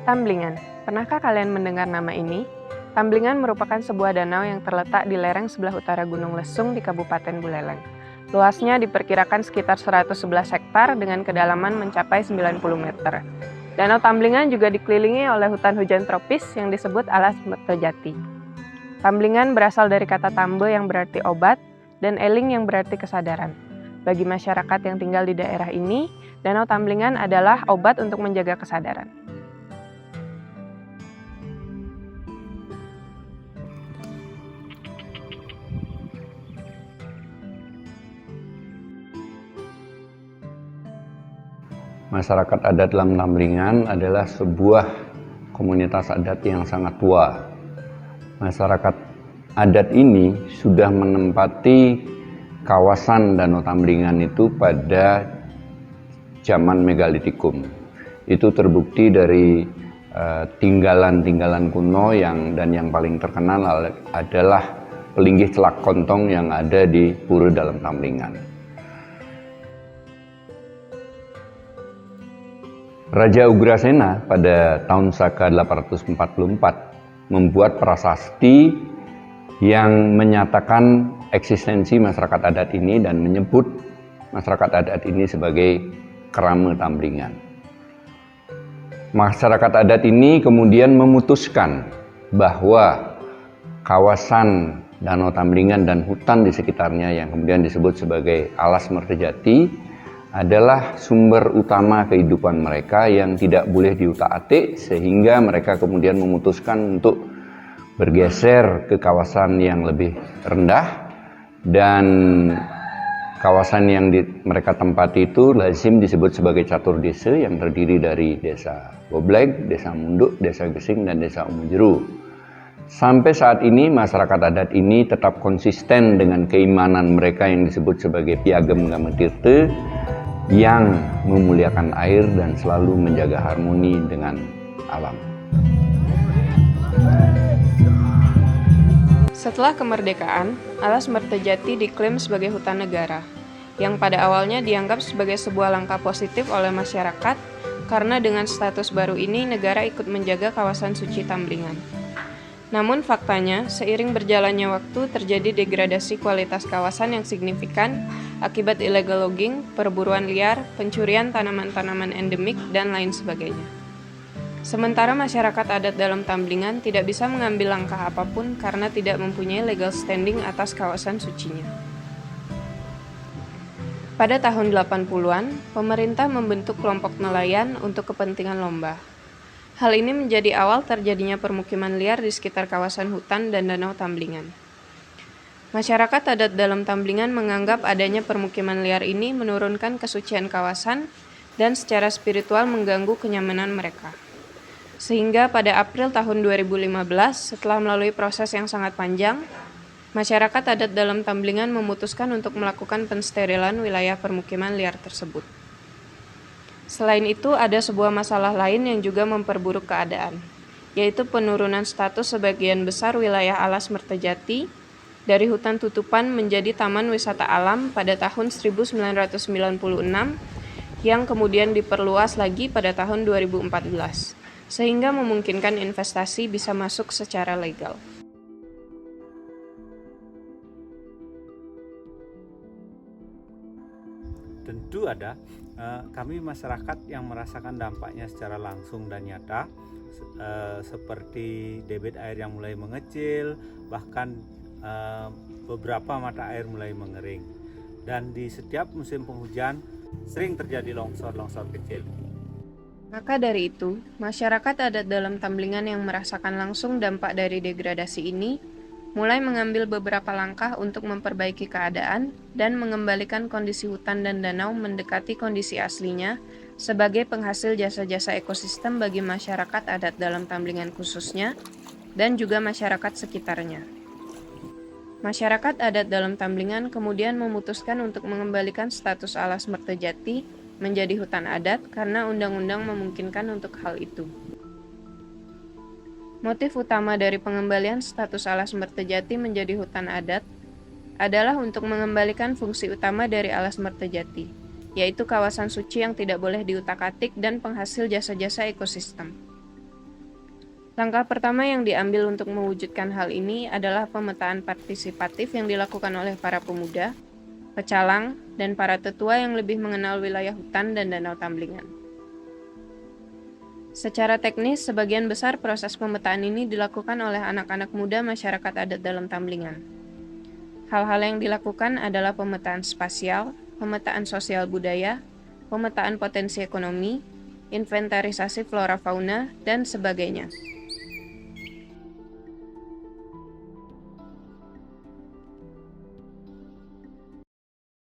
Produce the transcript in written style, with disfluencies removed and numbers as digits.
Tamblingan. Pernahkah kalian mendengar nama ini? Tamblingan merupakan sebuah danau yang terletak di lereng sebelah utara Gunung Lesung di Kabupaten Buleleng. Luasnya diperkirakan sekitar 111 hektar dengan kedalaman mencapai 90 meter. Danau Tamblingan juga dikelilingi oleh hutan hujan tropis yang disebut alas mertajati. Tamblingan berasal dari kata tambe yang berarti obat dan eling yang berarti kesadaran. Bagi masyarakat yang tinggal di daerah ini, Danau Tamblingan adalah obat untuk menjaga kesadaran. Masyarakat adat dalam Tamblingan adalah sebuah komunitas adat yang sangat tua. Masyarakat adat ini sudah menempati kawasan Danau Tamblingan itu pada zaman Megalitikum. Itu terbukti dari tinggalan-tinggalan kuno yang paling terkenal adalah pelinggih Celak Kontong yang ada di Pura Dalam Tamblingan. Raja Ugrasena pada tahun Saka 844 membuat prasasti yang menyatakan eksistensi masyarakat adat ini dan menyebut masyarakat adat ini sebagai Kerama Tamblingan. Masyarakat adat ini kemudian memutuskan bahwa kawasan Danau Tamblingan dan hutan di sekitarnya yang kemudian disebut sebagai Alas Mertajati adalah sumber utama kehidupan mereka yang tidak boleh diutak-atik, sehingga mereka kemudian memutuskan untuk bergeser ke kawasan yang lebih rendah, dan kawasan yang mereka tempati itu lazim disebut sebagai catur desa yang terdiri dari desa Goblek, desa Munduk, desa Gesing, dan desa Umujeru. Sampai saat ini masyarakat adat ini tetap konsisten dengan keimanan mereka yang disebut sebagai Piagam Gametirte, yang memuliakan air dan selalu menjaga harmoni dengan alam. Setelah kemerdekaan, Alas Mertajati diklaim sebagai hutan negara, yang pada awalnya dianggap sebagai sebuah langkah positif oleh masyarakat, karena dengan status baru ini negara ikut menjaga kawasan suci Tamblingan. Namun faktanya, seiring berjalannya waktu terjadi degradasi kualitas kawasan yang signifikan akibat illegal logging, perburuan liar, pencurian tanaman-tanaman endemik, dan lain sebagainya. Sementara masyarakat adat dalam Tamblingan tidak bisa mengambil langkah apapun karena tidak mempunyai legal standing atas kawasan sucinya. Pada tahun 80-an, pemerintah membentuk kelompok nelayan untuk kepentingan lomba. Hal ini menjadi awal terjadinya permukiman liar di sekitar kawasan hutan dan Danau Tamblingan. Masyarakat adat dalam Tamblingan menganggap adanya permukiman liar ini menurunkan kesucian kawasan dan secara spiritual mengganggu kenyamanan mereka. Sehingga pada April tahun 2015, setelah melalui proses yang sangat panjang, masyarakat adat dalam Tamblingan memutuskan untuk melakukan pensterilan wilayah permukiman liar tersebut. Selain itu, ada sebuah masalah lain yang juga memperburuk keadaan, yaitu penurunan status sebagian besar wilayah Alas Mertajati dari hutan tutupan menjadi taman wisata alam pada tahun 1996 yang kemudian diperluas lagi pada tahun 2014, sehingga memungkinkan investasi bisa masuk secara legal. Tentu ada kami masyarakat yang merasakan dampaknya secara langsung dan nyata, seperti debit air yang mulai mengecil, bahkan beberapa mata air mulai mengering, dan di setiap musim penghujan sering terjadi longsor-longsor kecil. Maka dari itu, masyarakat adat dalam Tamblingan yang merasakan langsung dampak dari degradasi ini mulai mengambil beberapa langkah untuk memperbaiki keadaan dan mengembalikan kondisi hutan dan danau mendekati kondisi aslinya sebagai penghasil jasa-jasa ekosistem bagi masyarakat adat dalam Tamblingan khususnya dan juga masyarakat sekitarnya. Masyarakat adat dalam Tamblingan kemudian memutuskan untuk mengembalikan status Alas Mertajati menjadi hutan adat karena undang-undang memungkinkan untuk hal itu. Motif utama dari pengembalian status Alas Mertajati menjadi hutan adat adalah untuk mengembalikan fungsi utama dari Alas Mertajati, yaitu kawasan suci yang tidak boleh diutak-atik dan penghasil jasa-jasa ekosistem. Langkah pertama yang diambil untuk mewujudkan hal ini adalah pemetaan partisipatif yang dilakukan oleh para pemuda, pecalang, dan para tetua yang lebih mengenal wilayah hutan dan danau Tamblingan. Secara teknis, sebagian besar proses pemetaan ini dilakukan oleh anak-anak muda masyarakat adat dalam Tamblingan. Hal-hal yang dilakukan adalah pemetaan spasial, pemetaan sosial budaya, pemetaan potensi ekonomi, inventarisasi flora fauna, dan sebagainya.